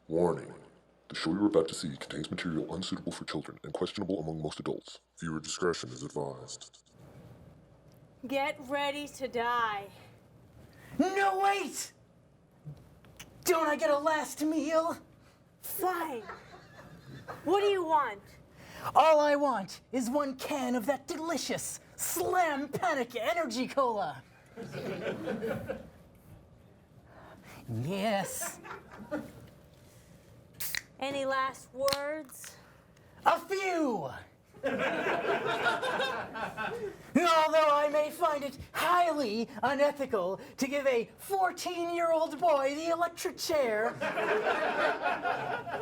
Warning. The show you're about to see contains material unsuitable for children and questionable among most adults. Viewer discretion is advised. Get ready to die. No, wait! Don't I get a last meal? Fine. What do you want? All I want is one can of that delicious Slam Panic Energy Cola. Yes. Any last words? A few! Although I may find it highly unethical to give a 14-year-old boy the electric chair,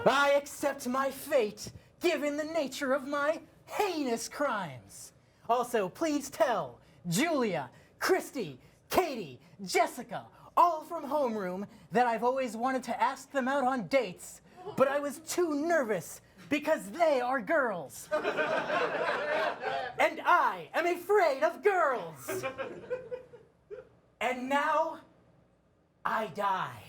I accept my fate given the nature of my heinous crimes. Also, please tell Julia, Christy, Katie, Jessica, all from homeroom, that I've always wanted to ask them out on dates, but I was too nervous because they are girls. And I am afraid of girls. And now, I die.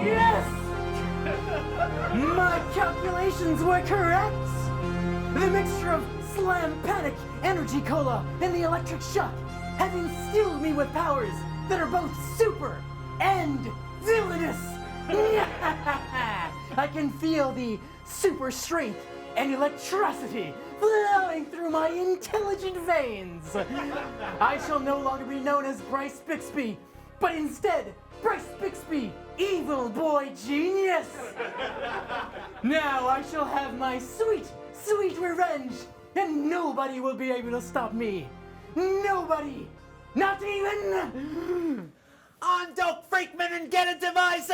Yes! My calculations were correct! The mixture of Slam Panic Energy Cola and the electric shock have instilled me with powers that are both super and villainous! I can feel the super strength and electricity flowing through my intelligent veins. I shall no longer be known as Bryce Bixby, but instead, Bryce Bixby, evil boy genius. Now I shall have my sweet, sweet revenge, and nobody will be able to stop me. Nobody, not even... I'm Doc Freakman and get a divisor!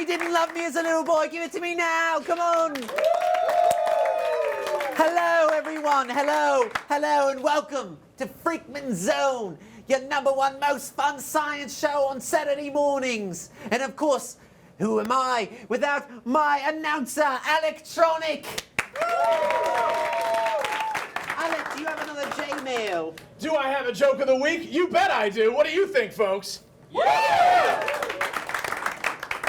Didn't love me as a little boy. Give it to me now. Come on. Hello, everyone. Hello, and welcome to Freakman Zone, your #1 most fun science show on Saturday mornings. And of course, who am I without my announcer, Electronic? Alec, do you have another J-mail? Do I have a joke of the week? You bet I do. What do you think, folks? Yeah!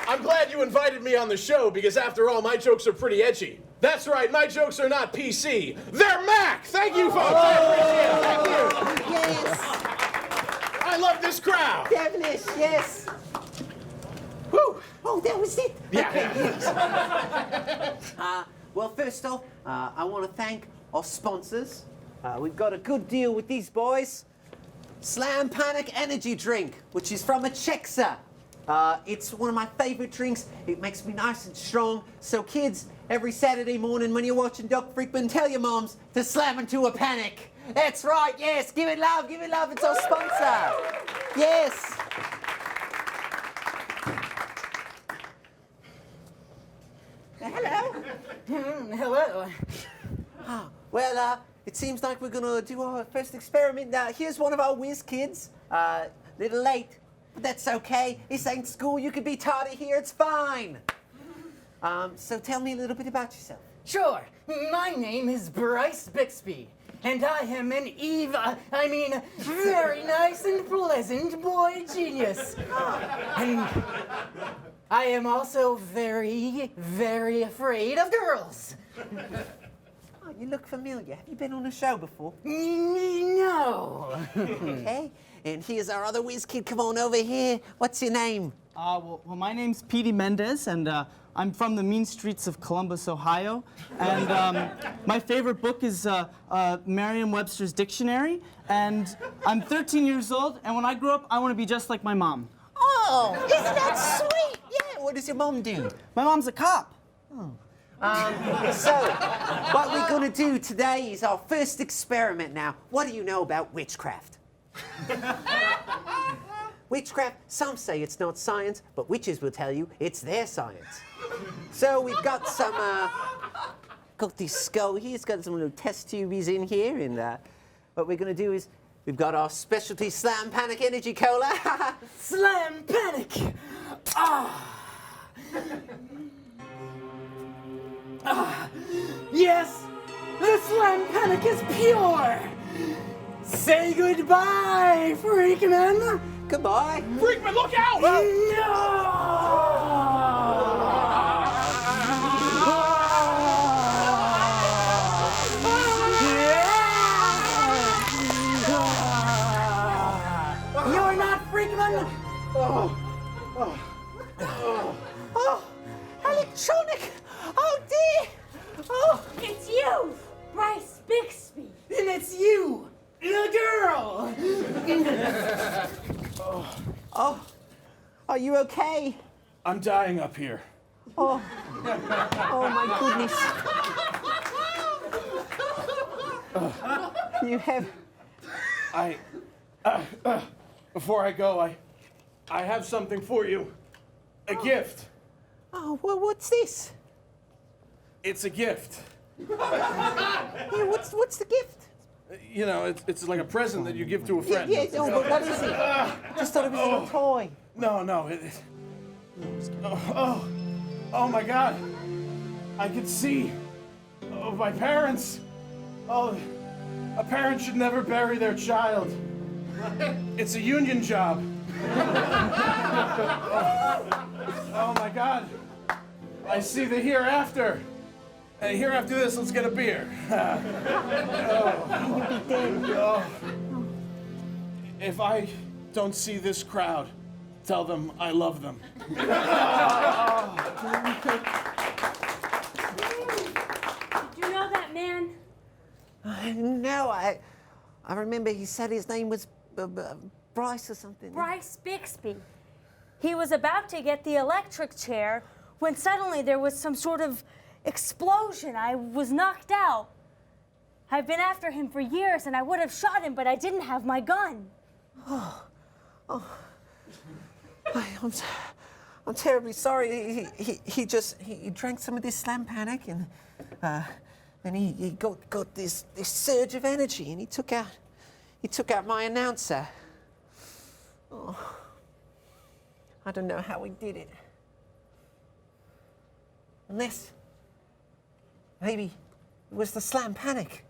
I'm glad you invited me on the show because, after all, my jokes are pretty edgy. That's right, my jokes are not PC. They're Mac! Thank you, folks. I appreciate it. Thank you. Yes. I love this crowd. Devilish, yes. Whew. Oh, that was it. Yeah. Okay, yes. Well, first off, I want to thank our sponsors. We've got a good deal with these boys. Slam Panic Energy Drink, which is from a Chexa. It's one of my favorite drinks. It makes me nice and strong. So kids, every Saturday morning when you're watching Doc Freakman, tell your moms to slam into a panic. That's right, yes. Give it love, give it love. It's our sponsor. Yes. Hello. Hello. Well, it seems like we're going to do our first experiment. Here's one of our whiz kids. Little late. But that's okay. This ain't school. You could be tardy here. It's fine. So tell me a little bit about yourself. Sure. My name is Bryce Bixby, and I am an very nice and pleasant boy genius. And I am also very, very afraid of girls. Oh, you look familiar. Have you been on a show before? No. Okay. And here's our other whiz kid. Come on over here. What's your name? Well, my name's Petey Mendez, and I'm from the mean streets of Columbus, Ohio. And my favorite book is Merriam-Webster's Dictionary. And I'm 13 years old, and when I grow up, I want to be just like my mom. Oh, isn't that sweet? Yeah. What does your mom do? My mom's a cop. So, what we're going to do today is our first experiment now. What do you know about witchcraft? Witchcraft, some say it's not science, but witches will tell you it's their science. So we've got some, got this skull here, it's got some little test tubes in here, and what we're going to do is we've got our specialty Slam Panic Energy Cola. Slam Panic! Yes! The Slam Panic is pure! Say goodbye, Freakman! Goodbye. Freakman, look out! You're not Freakman! Oh, electronic! Oh, dear! Oh, It's you, Bryce Bixby. And it's you, the girl! oh, are you okay? I'm dying up here. Oh, oh my goodness. You have... Before I go, I have something for you. A gift. Oh, well, what's this? It's a gift. Yeah, what's the gift? You know, it's like a present that you give to a friend. Yeah, no, but what is it? Just thought it was a little toy. No. Oh my God. I could see. Oh, my parents. Oh, a parent should never bury their child. It's a union job. Oh my God. I see the hereafter. Hey, here after this, let's get a beer. If I don't see this crowd, tell them I love them. Did you know that man? No, I remember he said his name was Bryce or something. Bryce Bixby. He was about to get the electric chair when suddenly there was some sort of explosion. I was knocked out. I've been after him for years, and I would have shot him, but I didn't have my gun. I'm terribly sorry. He drank some of this Slam Panic, and then he got this surge of energy, and he took out my announcer. Oh, I don't know how he did it. Unless maybe it was the Slam Panic.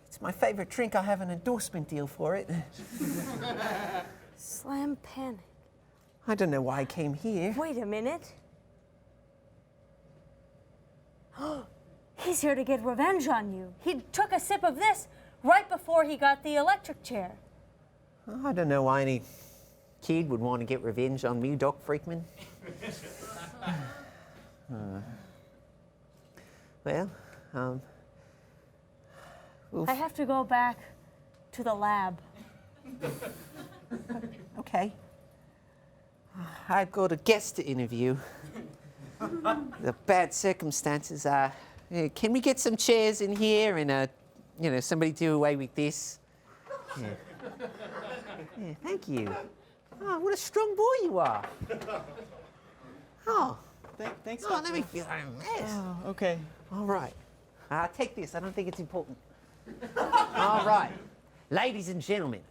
It's my favorite drink. I have an endorsement deal for it. Slam Panic. I don't know why I came here. Wait a minute. He's here to get revenge on you. He took a sip of this right before he got the electric chair. I don't know why any kid would want to get revenge on me, Doc Freakman. Well, I have to go back to the lab. okay. I've got a guest to interview. The bad circumstances are. Can we get some chairs in here and, somebody do away with this? Yeah. Yeah, thank you. Oh, what a strong boy you are. Oh. Thanks, Oh, Doc. let me feel a mess. Oh, okay. All right. Take this. I don't think it's important. All right. Ladies and gentlemen,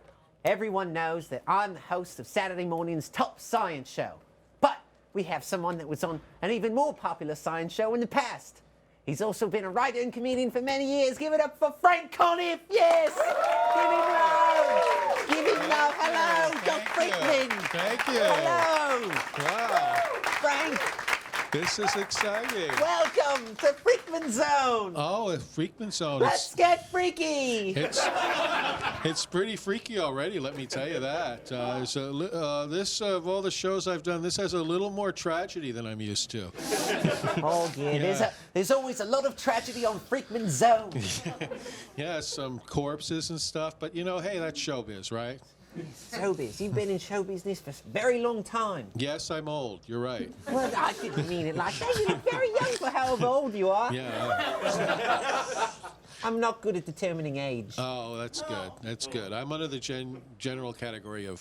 everyone knows that I'm the host of Saturday morning's top science show. But we have someone that was on an even more popular science show in the past. He's also been a writer and comedian for many years. Give it up for Frank Conniff. Yes. Give him love. Give him love. Hello, Doc Freakman. Thank you. Hello. Wow. Frank, This is exciting. welcome to Freakman Zone. Oh, a Freakman Zone. Let's get freaky. It's pretty freaky already, let me tell you that. This, of all the shows I've done, this has a little more tragedy than I'm used to. Oh, yeah. There's always a lot of tragedy on Freakman Zone. Yeah, some corpses and stuff, but you know, hey, that's showbiz, right? Showbiz. You've been in show business for a very long time. Yes, I'm old. You're right. Well, I didn't mean it like that. You look very young for however old you are. Yeah. I'm not good at determining age. Oh, that's good. That's good. I'm under the general category of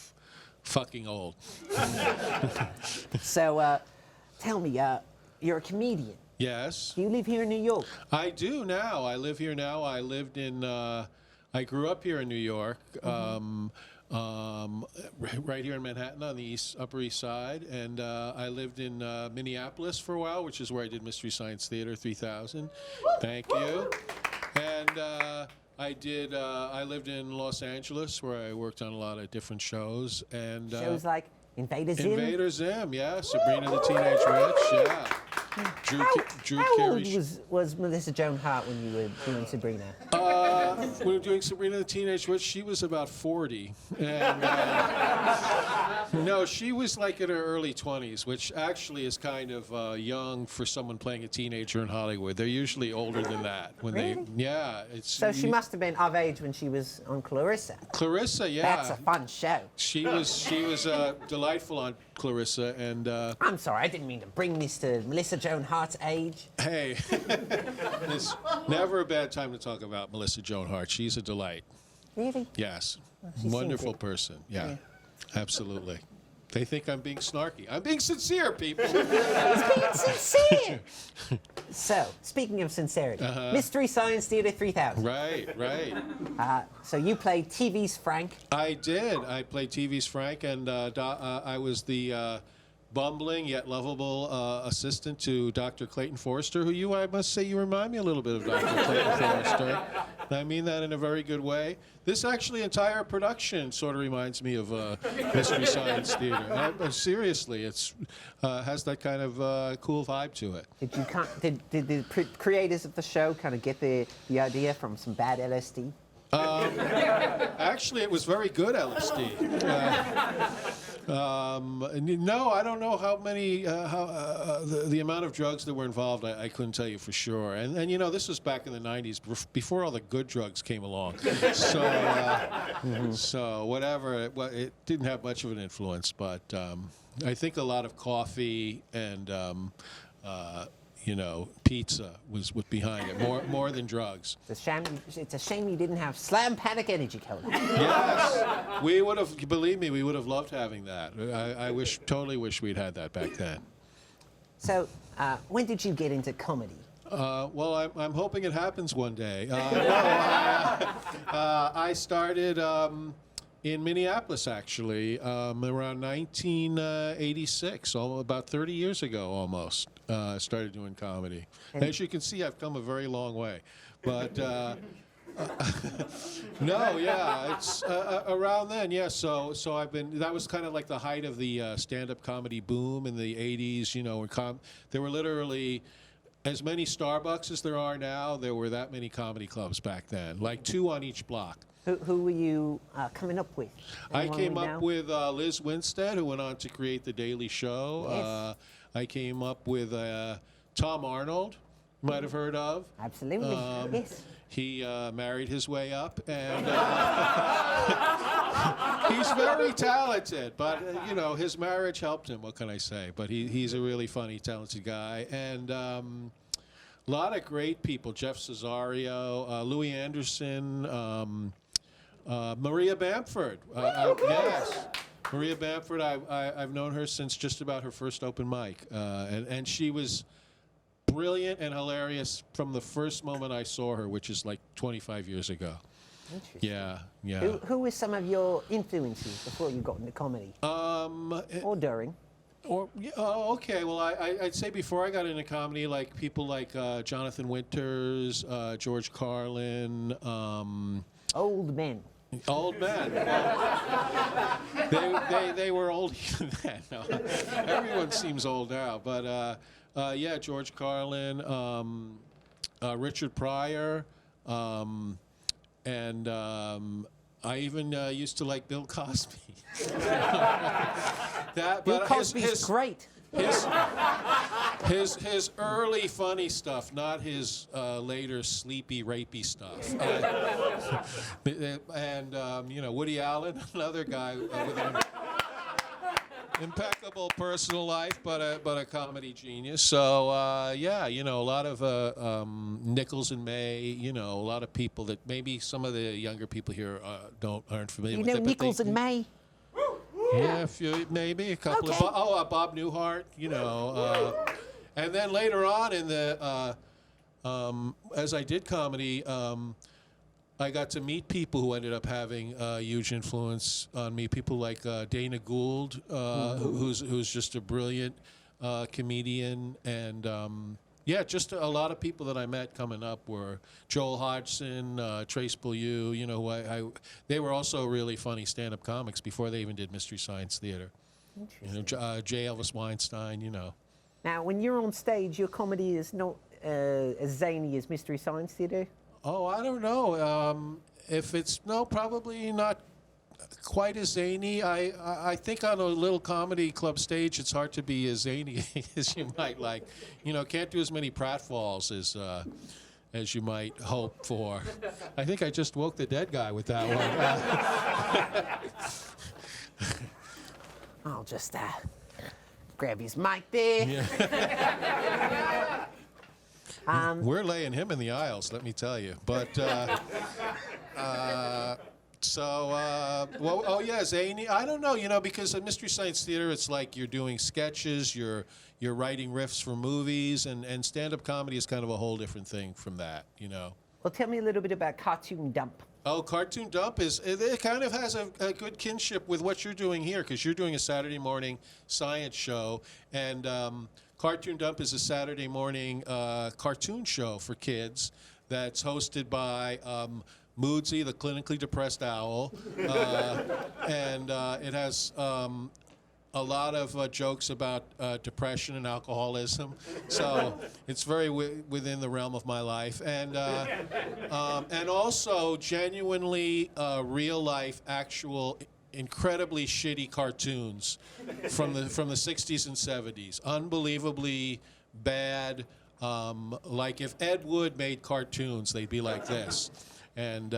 fucking old. So, tell me, you're a comedian. Yes. Do you live here in New York? I do now. I live here now. I lived in, I grew up here in New York, right here in Manhattan on the Upper East Side. And I lived in Minneapolis for a while, which is where I did Mystery Science Theater 3000. Thank you. And I lived in Los Angeles where I worked on a lot of different shows. And Shows like Invader Zim? Invader Zim, yeah. Sabrina the Teenage Witch, yeah. Drew How Carey. old was Melissa Joan Hart when you were doing Sabrina? We were doing Sabrina the Teenage Witch. She was about 40. And, no, she was like in her early 20s, which actually is kind of young for someone playing a teenager in Hollywood. They're usually older than that. When Really? Yeah. It's, So she must have been of age when she was on Clarissa. Clarissa, yeah. That's a fun show. She was delightful on Clarissa, and I'm sorry, I didn't mean to bring this to Melissa Joan Hart's age. hey, it's never a bad time to talk about Melissa Joan Hart. She's a delight. Really? Yes. she seems Wonderful it. person. Yeah, absolutely. They think I'm being snarky. I'm being sincere, people. He's being sincere. So, speaking of sincerity, Mystery Science Theater 3000. Right. So you played TV's Frank. I did. I played TV's Frank, and I was the bumbling yet lovable assistant to Dr. Clayton Forrester, who I must say, you remind me a little bit of Dr. Clayton Forrester. And I mean that in a very good way. This actually entire production sort of reminds me of Mystery Science Theater. Seriously, it's has that kind of cool vibe to it. Did the creators of the show kind of get the idea from some bad LSD? Actually, it was very good LSD. No, I don't know how many, the amount of drugs that were involved. I couldn't tell you for sure. And you know, this was back in the '90s, before all the good drugs came along. So, so whatever, it didn't have much of an influence. But I think a lot of coffee and you know, pizza was behind it, more than drugs. It's a shame you didn't have Slam Panic Energy Cola. Yes, we would have. Believe me, we would have loved having that. I totally wish we'd had that back then. So, when did you get into comedy? Well, I'm hoping it happens one day. I started in Minneapolis, actually, around 1986, about 30 years ago almost. I started doing comedy. As you can see, I've come a very long way. But no, yeah, it's around then, yeah. So I've been. That was kind of like the height of the stand-up comedy boom in the '80s. You know, there were literally as many Starbucks as there are now. There were that many comedy clubs back then, like 2 on each block. Who were you coming up with? I Anyone came we up know? with Liz Winstead, who went on to create The Daily Show. Yes. I came up with Tom Arnold, you might have heard of. Absolutely, yes. He married his way up, and he's very talented. But you know, his marriage helped him. What can I say? But he's a really funny, talented guy, and a lot of great people: Jeff Cesario, Louis Anderson, Maria Bamford. Yes. Maria Bamford, I've known her since just about her first open mic, and she was brilliant and hilarious from the first moment I saw her, which is like 25 years ago. Interesting. Yeah. Who were some of your influences before you got into comedy? Or during? Okay. Well, I'd say before I got into comedy, like people like Jonathan Winters, George Carlin. Old men. Old men. Well, they were old then. No. Everyone seems old now. But yeah, George Carlin, Richard Pryor, and I even used to like Bill Cosby. Bill Cosby's great. His early funny stuff, not his later sleepy, rapey stuff. And you know, Woody Allen, another guy with an impeccable personal life, but a comedy genius. So yeah, you know, a lot of Nichols and May. You know, a lot of people that maybe some of the younger people here aren't familiar with. You know it, Nichols and May? Yeah, maybe a couple Okay. of Bob Newhart, you know, and then later on in the as I did comedy, I got to meet people who ended up having a huge influence on me. People like Dana Gould, who's just a brilliant comedian, and yeah, just a lot of people that I met coming up were Joel Hodgson, Trace Beaulieu. You know, they were also really funny stand-up comics before they even did Mystery Science Theater. You know, J. Elvis Weinstein. You know. Now, when you're on stage, your comedy is not as zany as Mystery Science Theater? Oh, I don't know. If it's probably not quite as zany. I think on a little comedy club stage, it's hard to be as zany as you might like. You know, can't do as many pratfalls as you might hope for. I think I just woke the dead guy with that one. I'll just grab his mic there. Yeah. We're laying him in the aisles, let me tell you. But well, oh yeah, zany. I don't know, you know, because at Mystery Science Theater, it's like you're doing sketches, you're writing riffs for movies, and stand-up comedy is kind of a whole different thing from that, you know. Well, tell me a little bit about Cartoon Dump. Oh, Cartoon Dump it kind of has a good kinship with what you're doing here, because you're doing a Saturday morning science show, and Cartoon Dump is a Saturday morning cartoon show for kids that's hosted by Moodsy, the clinically depressed owl, and it has a lot of jokes about depression and alcoholism. So it's very within the realm of my life, and also genuinely real life, actual, incredibly shitty cartoons from the 60s and 70s. Unbelievably bad. Like if Ed Wood made cartoons, they'd be like this. And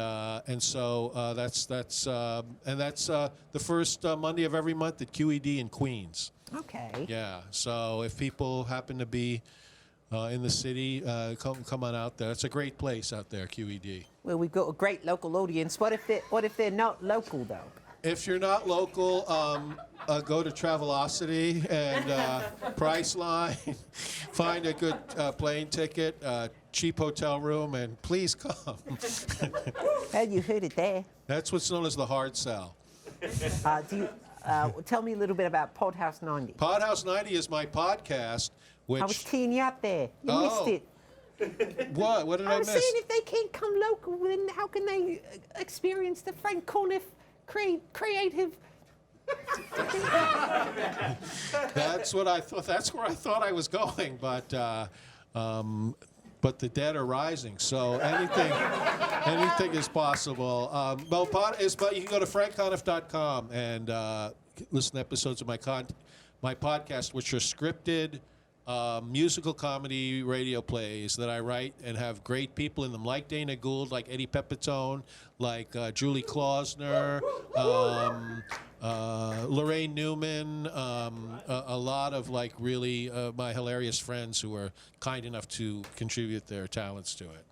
so that's the first Monday of every month at QED in Queens. Okay. Yeah. So if people happen to be in the city, come on out there. It's a great place out there, QED. Well, we've got a great local audience. What if they're not local though? If you're not local, go to Travelocity and Priceline, find a good plane ticket, cheap hotel room, and please come. Well, you heard it there. That's what's known as the hard sell. Tell me a little bit about Podhouse 90. Podhouse 90 is my podcast, which... I was teeing you up there. You missed it. What? What did I miss? I was saying if they can't come local, then how can they experience the Frank Conniff creative... That's what I thought. That's where I thought I was going, but the dead are rising, so anything is possible. But you can go to frankconniff.com and listen to episodes of my podcast, which are scripted musical comedy radio plays that I write and have great people in them, like Dana Gould, like Eddie Pepitone, like Julie Klausner, Lorraine Newman, a lot of like really my hilarious friends who are kind enough to contribute their talents to it.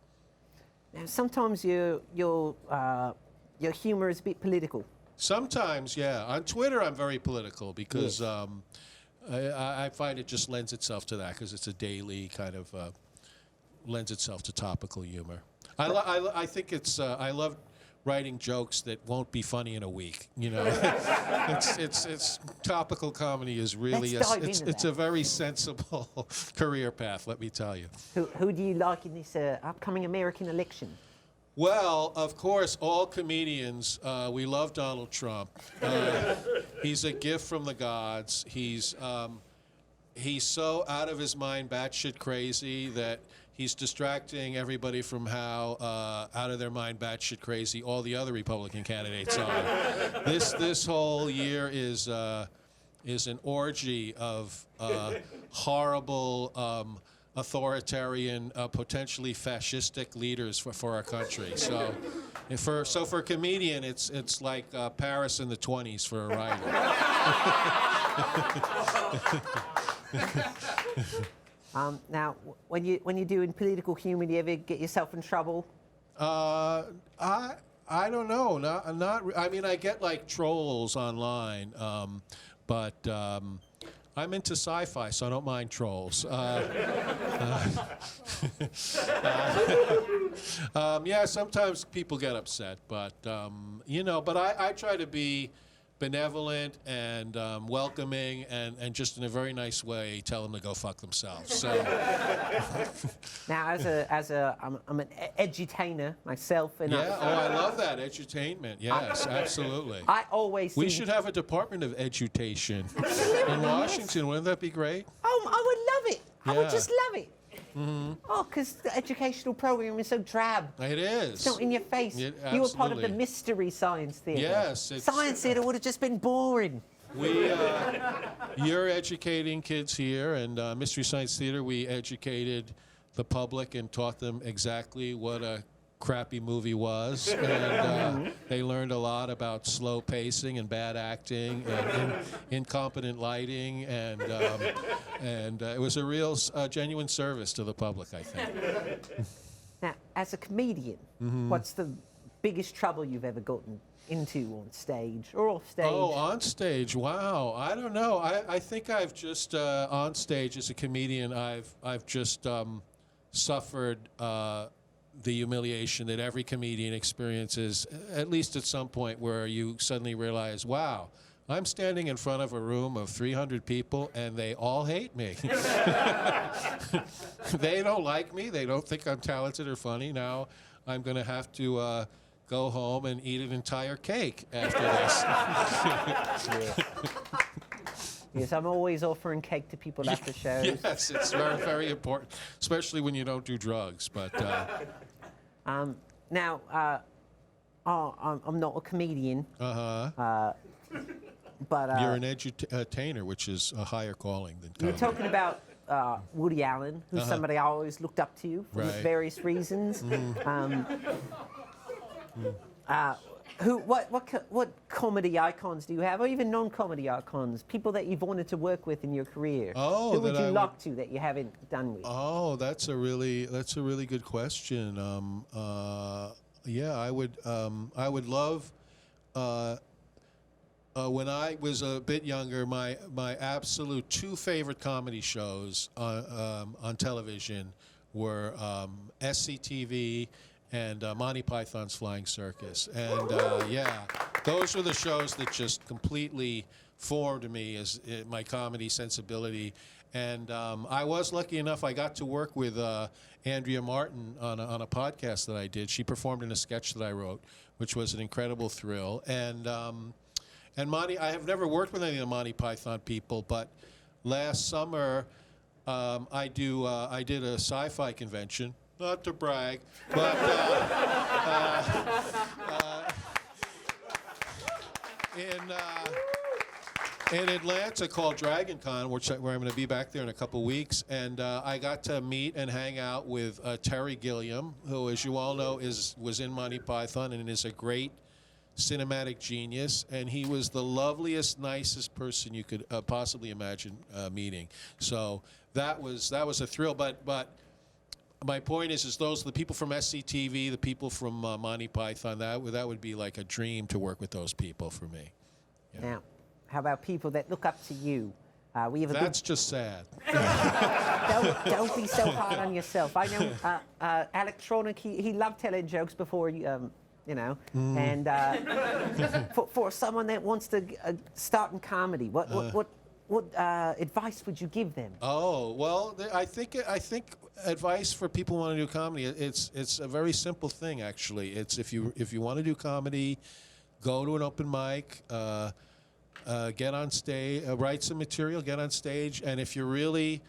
Now, sometimes your humor is a bit political. Sometimes, yeah. On Twitter, I'm very political because I find it just lends itself to that because it's a daily kind of lends itself to topical humor. I think it's I love writing jokes that won't be funny in a week. You know, it's topical comedy is really it's a very sensible career path. Let me tell you. Who do you like in this upcoming American election? Well, of course, all comedians, we love Donald Trump. He's a gift from the gods. He's so out of his mind, batshit crazy, that he's distracting everybody from how out of their mind, batshit crazy all the other Republican candidates are. This whole year is an orgy of horrible, authoritarian, potentially fascistic leaders for our country. So, for a comedian, it's like Paris in the 20s for a writer. Now, when you're doing political humor, do you ever get yourself in trouble? I don't know. Not. I mean, I get like trolls online, but I'm into sci-fi, so I don't mind trolls. Yeah, sometimes people get upset, but but I try to be benevolent and welcoming and just in a very nice way tell them to go fuck themselves. So Now, I'm an edutainer myself, and yeah, I love that edutainment. Yes, absolutely. I always We should have a department of education in Washington. Wouldn't that be great? Oh, I would love it. I would Yeah. just love it. Oh, because the educational program is so drab. It is. It's not in your face. Yeah, You were part of the absolutely. mystery science theater. Yes, it's- Science theater would have just been boring. You're educating kids here, and Mystery Science Theater, we educated the public and taught them exactly what a crappy movie was, and they learned a lot about slow pacing and bad acting and incompetent lighting, and it was a real genuine service to the public, I think. Now, as a comedian, what's the biggest trouble you've ever gotten into on stage or off stage? Oh, on stage, wow. I don't know. I think I've just, on stage as a comedian, I've just suffered the humiliation that every comedian experiences, at least at some point, where you suddenly realize, wow, I'm standing in front of a room of 300 people and they all hate me. They don't like me. They don't think I'm talented or funny. Now I'm going to have to go home and eat an entire cake after this. Yes, I'm always offering cake to people after shows. Yes, it's very, very important, especially when you don't do drugs. But Now, I'm not a comedian, but you're an edutainer, which is a higher calling than you're comedy. talking about Woody Allen, who's somebody I always looked up to for Right. various reasons. What comedy icons do you have, or even non-comedy icons? People that you've wanted to work with in your career. Oh, who would that you I like to that you haven't done with? Oh, that's a really good question. Yeah, I would love. When I was a bit younger, my absolute two favorite comedy shows on television were SCTV and Monty Python's Flying Circus. And yeah, those were the shows that just completely formed me as my comedy sensibility. And I was lucky enough, I got to work with Andrea Martin on a podcast that I did. She performed in a sketch that I wrote, which was an incredible thrill. And Monty, I have never worked with any of the Monty Python people, but last summer I did a sci-fi convention. Not to brag, but in Atlanta called Dragon Con, where I'm going to be back there in a couple weeks, and I got to meet and hang out with Terry Gilliam, who, as you all know, was in Monty Python and is a great cinematic genius, and he was the loveliest, nicest person you could possibly imagine meeting. So that was a thrill, but my point is those the people from SCTV, the people from Monty Python. That would be like a dream to work with those people for me. Yeah. Now, how about people that look up to you? We have a That's just sad. don't be so hard on yourself. I know Electronic. He loved telling jokes before you know. And for someone that wants to start in comedy, what what advice would you give them? Oh well, I think advice for people who want to do comedy. It's a very simple thing actually. It's if you want to do comedy, go to an open mic, get on stage, write some material, get on stage, and if you're really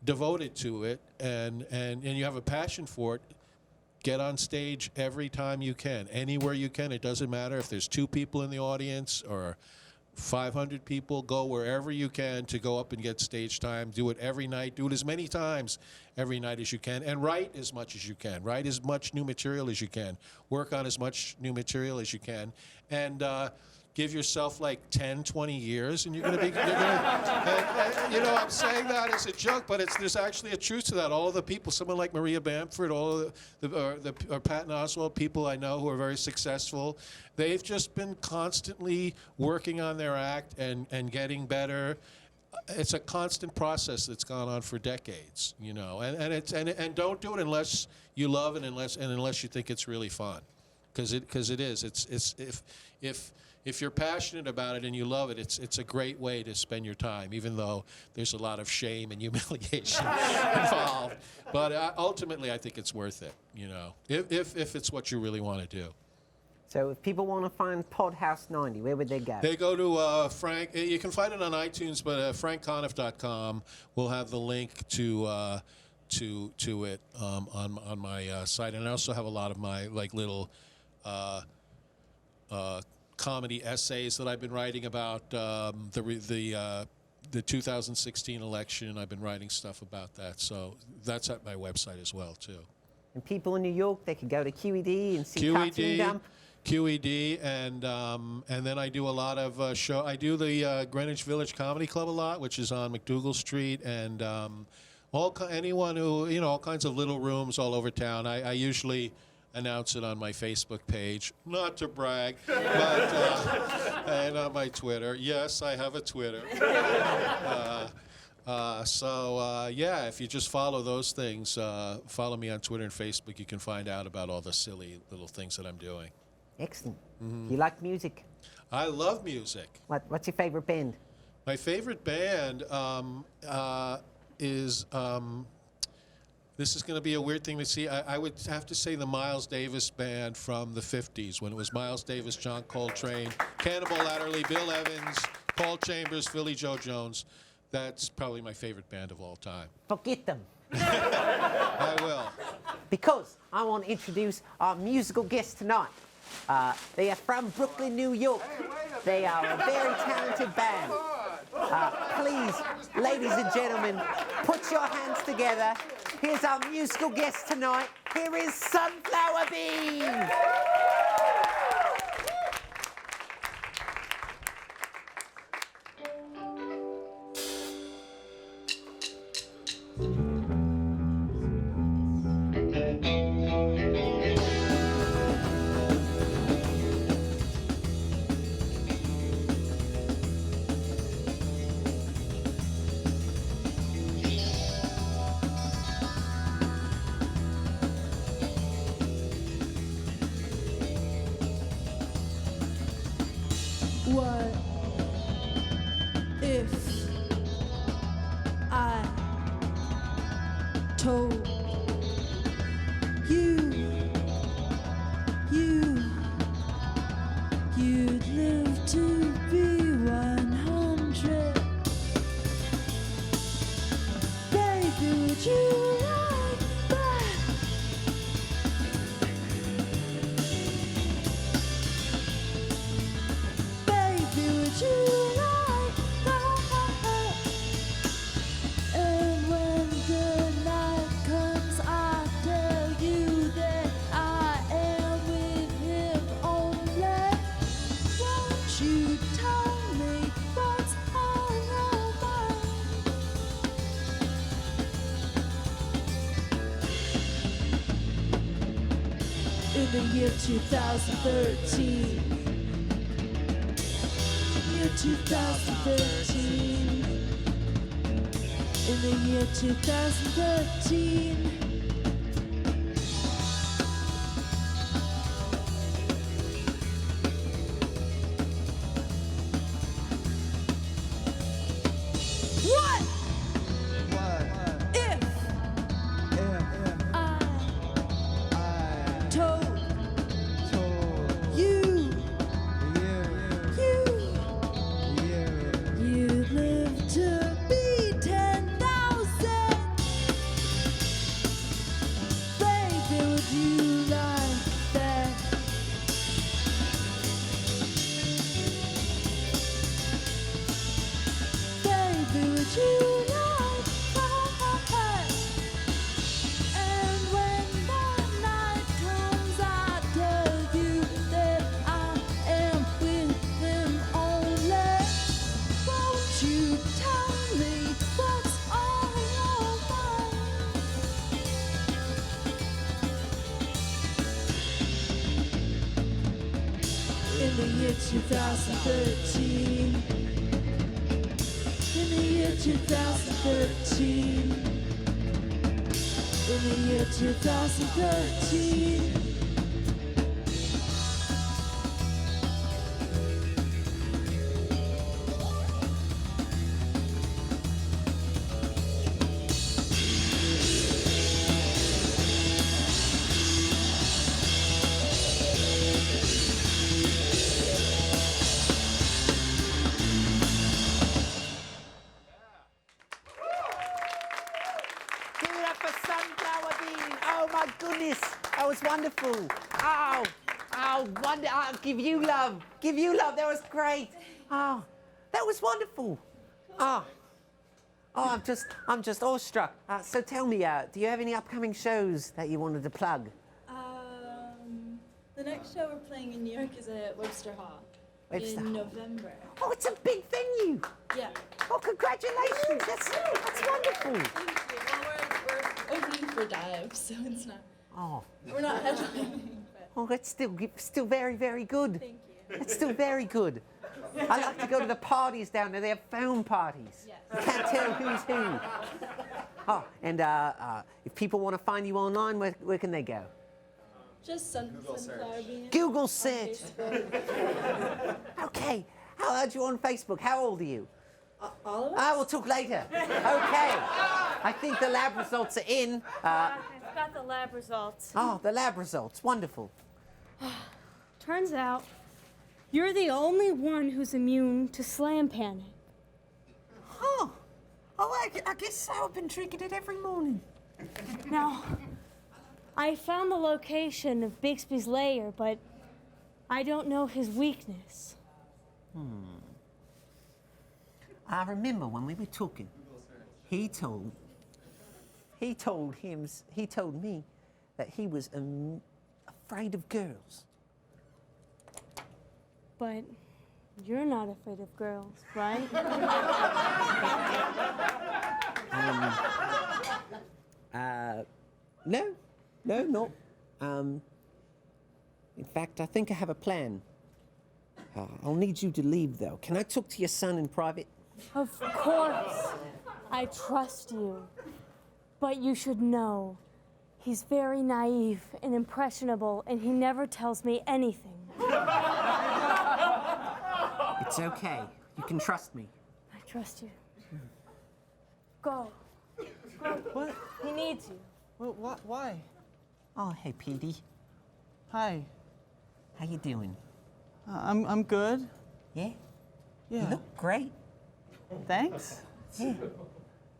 devoted to it and you have a passion for it, get on stage every time you can, anywhere you can. It doesn't matter if there's 2 people in the audience or 500 people. Go wherever you can to go up and get stage time. Do it every night. Do it as many times every night as you can. And write as much as you can. Write as much new material as you can. Work on as much new material as you can. And give yourself like 10, 20 years, and you're going to be, you know, I'm saying that as a joke, but there's actually a truth to that. All of the people, someone like Maria Bamford, all of the Patton Oswalt, people I know who are very successful, they've just been constantly working on their act and getting better. It's a constant process that's gone on for decades, you know, and don't do it unless you love it, unless you think it's really fun, because it is. It's if you're passionate about it and you love it, it's a great way to spend your time, even though there's a lot of shame and humiliation involved. But ultimately, I think it's worth it, you know, if it's what you really want to do. So if people want to find Podhouse 90, where would they go? They go to Frank. You can find it on iTunes, but frankconniff.com will have the link to it on my site, and I also have a lot of my like little comedy essays that I've been writing about the 2016 election. I've been writing stuff about that, so that's at my website as well too. And people in New York, they could go to QED and see Cartoon Dump. QED, and then I do a lot of I do the Greenwich Village Comedy Club a lot, which is on McDougal Street, and anyone who, you know, all kinds of little rooms all over town. I usually announce it on my Facebook page, not to brag, but and on my Twitter. Yes, I have a Twitter. Yeah, if you just follow those things, follow me on Twitter and Facebook, you can find out about all the silly little things that I'm doing. Excellent. You like music? I love music. What's your favorite band? My favorite band is, this is going to be a weird thing to see. I would have to say the Miles Davis Band from the 50s, when it was Miles Davis, John Coltrane, Cannonball Adderley, Bill Evans, Paul Chambers, Philly Joe Jones. That's probably my favorite band of all time. Forget them. I will. Because I want to introduce our musical guest tonight. They are from Brooklyn, New York. They are a very talented band. Please, ladies and gentlemen, put your hands together. Here's our musical guest tonight. Here is Sunflower Bean. What if I told you'd live to be 100? Baby, would you like that? Baby, would you like that? And when the night comes, I tell you that I am with him only. Won't you tell me what's on your mind? In the year 2013, year 2013, in the year 2013. you tell me what's on your mind? In the year 2013. In the year 2013. In the year 2013. Give it up for Sunflower Bean. Oh my goodness, that was wonderful. Oh, wonder. I'll give you love. Give you love. That was great. Oh, that was wonderful. I'm just awestruck. So tell me, do you have any upcoming shows that you wanted to plug? The next show we're playing in New York is at Webster Hall in November. Oh, it's a big venue. Yeah. Oh, congratulations. That's wonderful. Thank you. Well, we're opening for Dive, so it's not. Oh. We're not headlining. But Oh, that's still very, very good. thank you. That's still very good. I like to go to the parties down there. They have phone parties. Yes. You can't tell who's who. Oh, and if people want to find you online, where can they go? Just Sunflower Bean. Google on search. Facebook. Okay. How are you on Facebook? How old are you? All of us? We'll talk later. Okay. I think the lab results are in. I've got the lab results. The lab results. Wonderful. Turns out, you're the only one who's immune to slam panic. Oh, I guess so. I've been drinking it every morning. Now, I found the location of Bixby's lair, but I don't know his weakness. I remember when we were talking, he told me that he was afraid of girls. But you're not afraid of girls, right? No, not. In fact, I think I have a plan. I'll need you to leave, though. Can I talk to your son in private? Of course. I trust you. But you should know, he's very naive and impressionable, and he never tells me anything. It's okay. You can trust me. I trust you. Go. What? He needs you. What? Why? Oh, hey, Petey. Hi. How you doing? I'm good. Yeah? Yeah. You look great. Thanks. Yeah.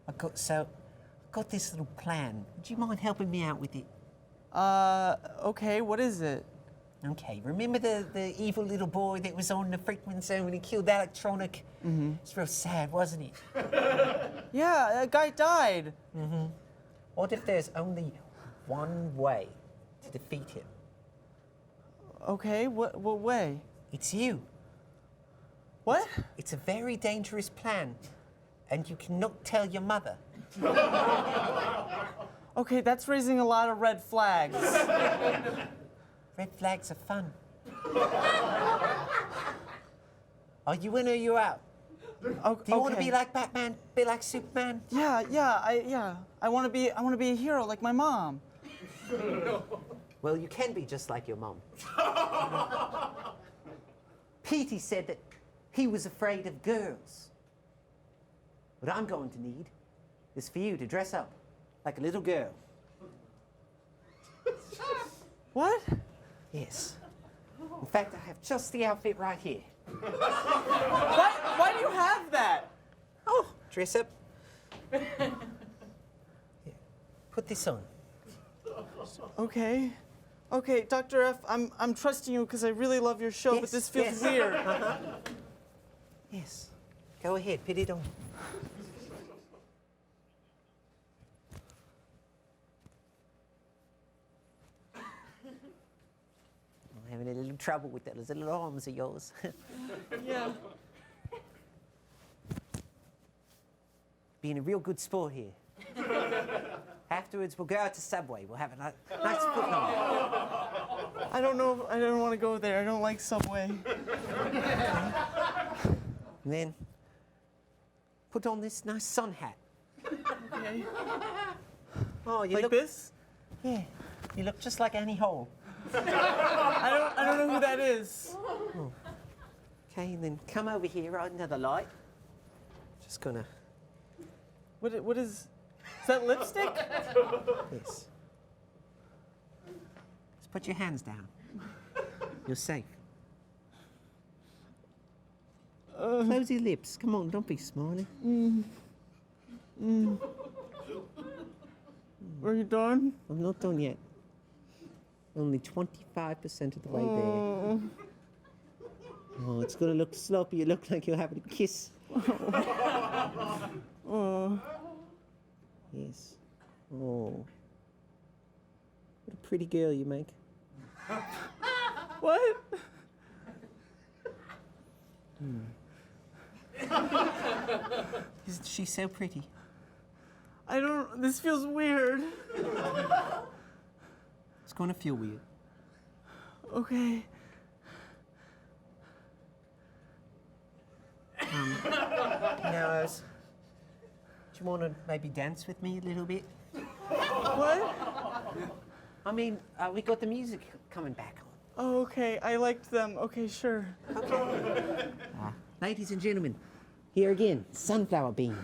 I got this little plan. Would you mind helping me out with it? Okay, what is it? Okay, remember the evil little boy that was on the Freakman zone when he killed Electronic? Mm-hmm. It's real sad, wasn't it? Yeah, that guy died. Mm-hmm. What if there's only one way to defeat him? Okay, what way? It's you. What? It's a very dangerous plan, and you cannot tell your mother. Okay, that's raising a lot of red flags. Red flags are fun. Are you in or you out? Do you want to be like Batman? Be like Superman? Yeah. I want to be a hero like my mom. Well, you can be just like your mom. Petey said that he was afraid of girls. What I'm going to need is for you to dress up like a little girl. What? Yes. In fact, I have just the outfit right here. Why do you have that? Oh, dress up. Here. Put this on. Okay, Dr. F, I'm trusting you because I really love your show, but this feels weird. Uh-huh. Yes. Go ahead, put it on. I'm having a little trouble with those little arms of yours. Yeah. being a real good sport here. Afterwards, we'll go out to Subway. We'll have a nice foot long. I don't know. I don't want to go there. I don't like Subway. And then put on this nice sun hat. Okay. Oh, you Like look this? Yeah, you look just like Annie Hole. I don't know who that is. Okay, and then come over here, right under the light. Just gonna. What is that lipstick? Yes. Just put your hands down. You're safe. Close your lips. Come on, don't be smiling. Are you done? I'm not done yet. Only 25% of the way there. Oh, it's gonna look sloppy. You look like you're having a kiss. Yes. Oh. What a pretty girl you make. What? Isn't she so pretty? I don't. This feels weird. It's gonna feel weird. Okay. Now, do you want to maybe dance with me a little bit? What? I mean, we got the music coming back on. Oh, okay. I liked them. Okay, sure. Ladies and gentlemen, here again, Sunflower Bean.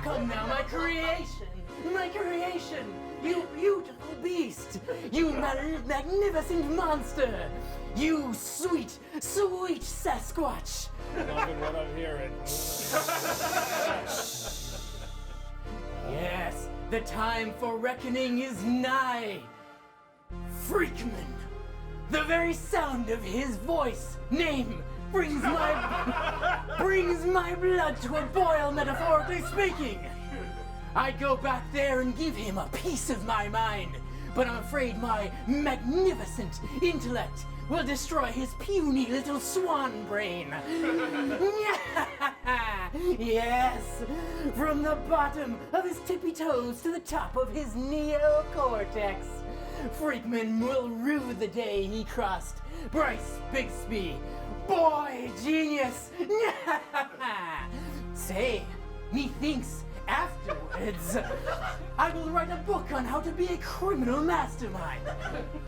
Come now, my creation, you beautiful beast, you magnificent monster, you sweet, sweet Sasquatch. Loving what I'm hearing. Yes, the time for reckoning is nigh. Freakman, the very sound of his voice, name, brings my blood to a boil, metaphorically speaking. I'd go back there and give him a piece of my mind, but I'm afraid my magnificent intellect will destroy his puny little swan brain. Yes, from the bottom of his tippy toes to the top of his neocortex, Freakman will rue the day he crossed Bryce Bixby. Boy genius! Say, methinks afterwards, I will write a book on how to be a criminal mastermind.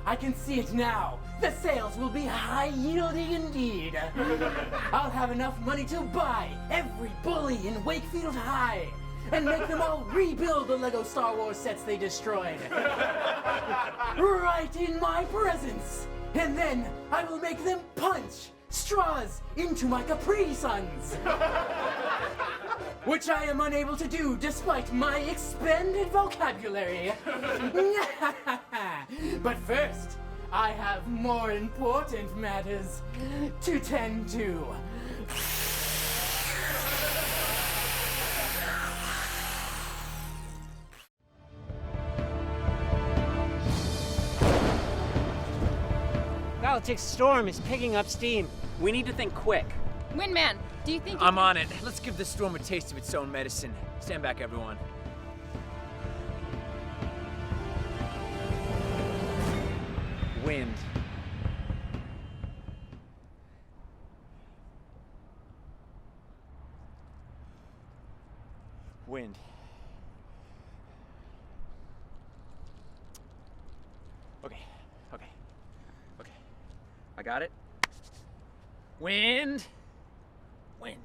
I can see it now. The sales will be high-yielding indeed. I'll have enough money to buy every bully in Wakefield High and make them all rebuild the Lego Star Wars sets they destroyed. Right in my presence. And then I will make them punch straws into my Capri Suns. Which I am unable to do despite my expanded vocabulary. But first, I have more important matters to tend to. Galactic storm is picking up steam. We need to think quick. Windman, do you think I'm on it. Let's give this storm a taste of its own medicine. Stand back, everyone. Wind. Wind. Okay. I got it. Wind. Wind.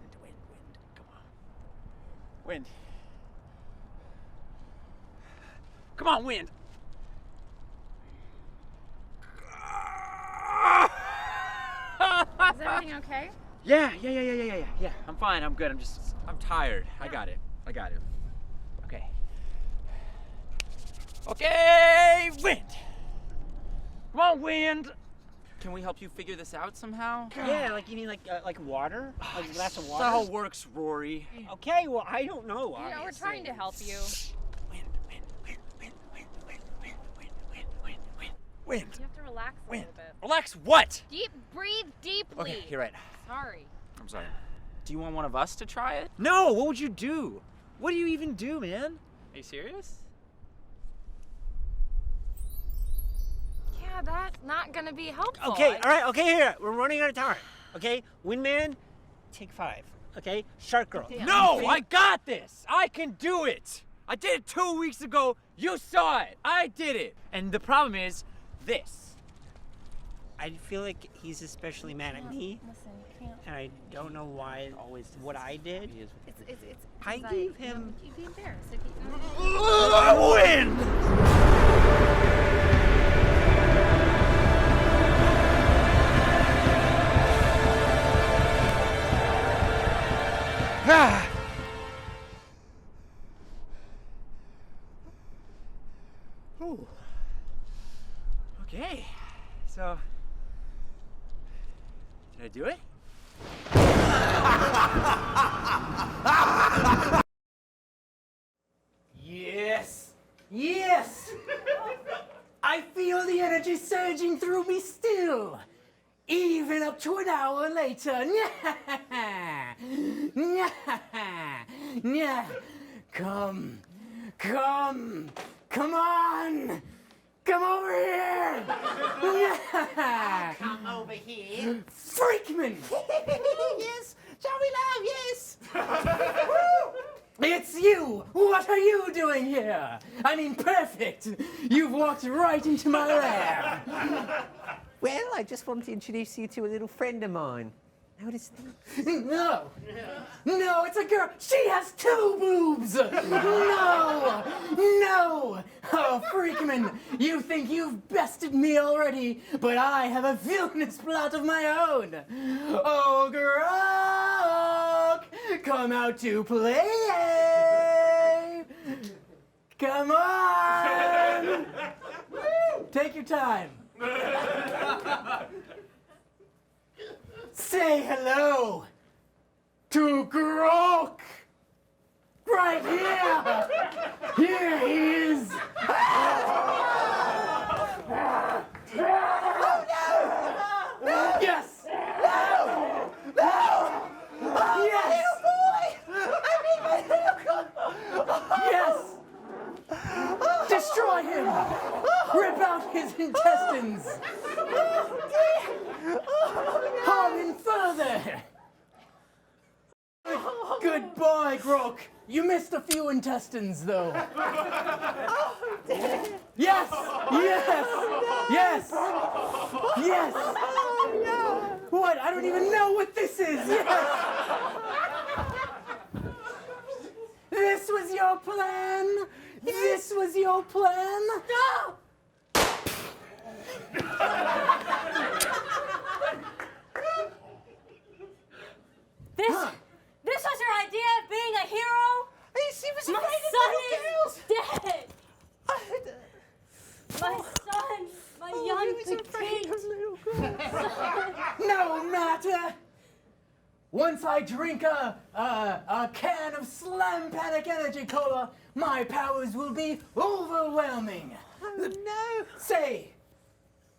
Come on. Wind. Come on, wind. Is everything okay? Yeah. I'm fine. I'm good. I'm tired. I got it. Okay. Okay, wind. Come on, wind. Can we help you figure this out somehow? Yeah, like you mean like water? Like a glass of water? That's not how it works, Rory. Okay, well I don't know. You know, we're trying to help you. Wind. You have to relax a little bit. Relax what? Breathe deeply. Okay, you're right. Sorry. I'm sorry. Do you want one of us to try it? No, what would you do? What do you even do, man? Are you serious? Yeah, that's not gonna be helpful. Okay, all right, okay, here. We're running out of time. Okay, Windman, take 5. Okay, Shark Girl. No, I got this. I can do it. I did it 2 weeks ago. You saw it. I did it. And the problem is this. I feel like he's especially mad at me. Listen, you can't. And I don't know why. Always what I did. It's I gave him. You'd be embarrassed if you. Wind. Ah. Ooh. Okay, so did I do it? Yes! I feel the energy surging through me still, even up to an hour later. Come on! Come over here! Come over here. Freakman! Yes, shall we love? Yes. It's you, What are you doing here? I mean, perfect. You've walked right into my lair. Well, I just wanted to introduce you to a little friend of mine. Notice them? No. No, it's a girl. She has 2 boobs. No. No. Oh, Freakman, you think you've bested me already, but I have a villainous plot of my own. Oh, Grok, come out to play. Come on. Take your time. Say hello to Grok! Right here! Here he is! Yes! No! No! Oh, Yes! boy! I need my haircut! Yes! Destroy him! Rip out his intestines! Harm him further! Good boy, Grok. You missed a few intestines, though. Yes! Yes! Yes! Yes! What? I don't even know what this is! Yes! This was your plan? This was your plan? Stop! This was your idea of being a hero? She was My afraid son of little girls! is dead! My son, my young petite. No matter! Once I drink a can of Slam Panic Energy Cola, my powers will be overwhelming. Oh, no! Say,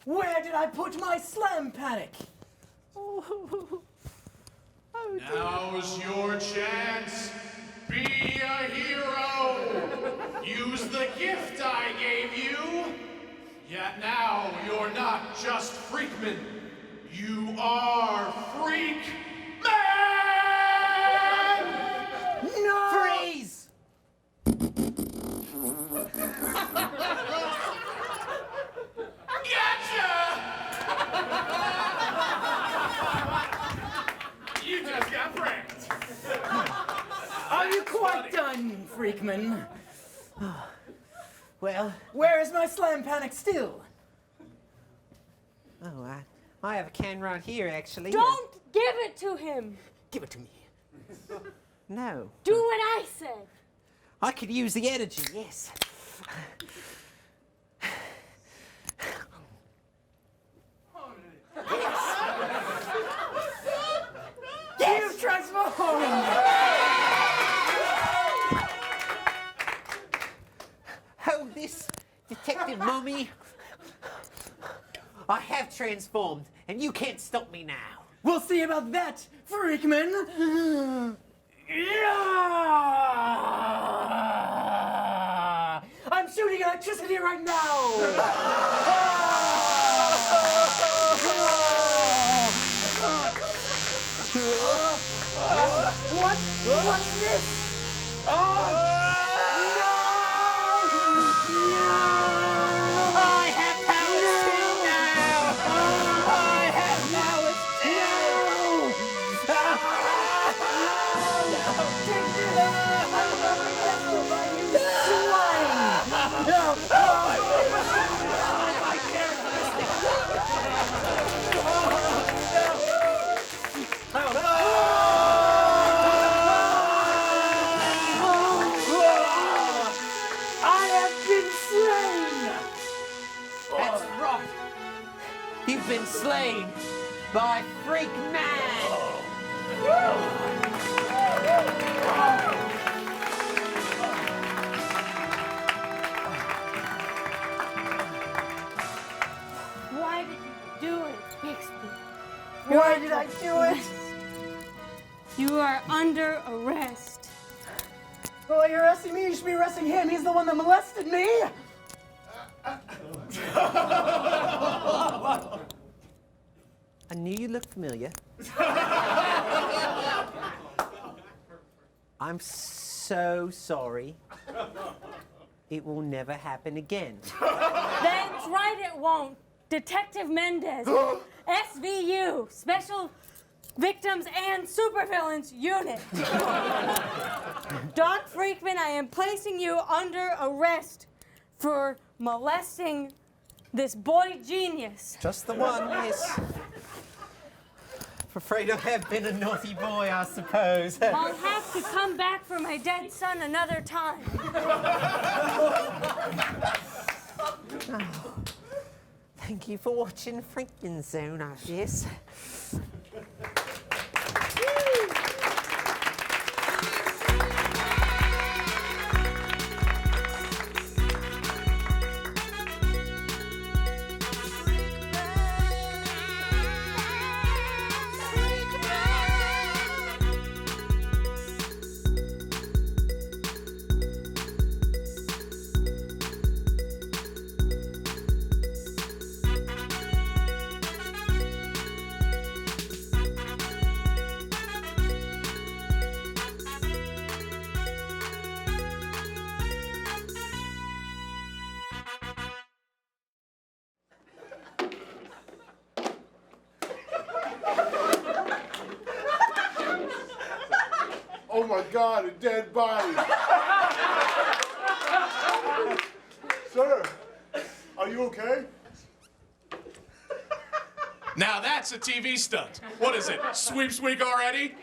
where did I put my Slam Panic? Oh, Now's your chance. Be a hero. Use the gift I gave you. Yet now you're not just Freakman. You are Freak Man! No! Freeze! You just got pranked. Are you quite done, Freakman? Well, Where is my Slam Panic still? oh, I have a can right here, actually. Don't give it to him! Give it to me. No. Do what I said! I could use the energy, yes. You've transformed! Oh, this Detective Mummy. I have transformed, and you can't stop me now. We'll see about that, Freakman! Yeah! I'm shooting electricity right now! What? What's this? Oh! No! No! I have powers too now! I have powers That's right! You've been slain by Freakman! Why did you do it, Bixby? Why did I do it? You are under arrest. Oh, you're arresting me? You should be arresting him. He's the one that molested me. I knew you looked familiar. I'm so sorry. It will never happen again. That's right, it won't. Detective Mendez, SVU, Special Victims and Supervillains Unit. Doc Freakman, I am placing you under arrest for molesting this boy genius. Just the one, yes. I'm afraid I have been a naughty boy, I suppose. I'll have to come back for my dead son another time. Oh, thank you for watching Freaking Zone, I guess. Oh my God, a dead body. Sir, are you okay? Now that's a TV stunt. What is it, Sweeps Week already?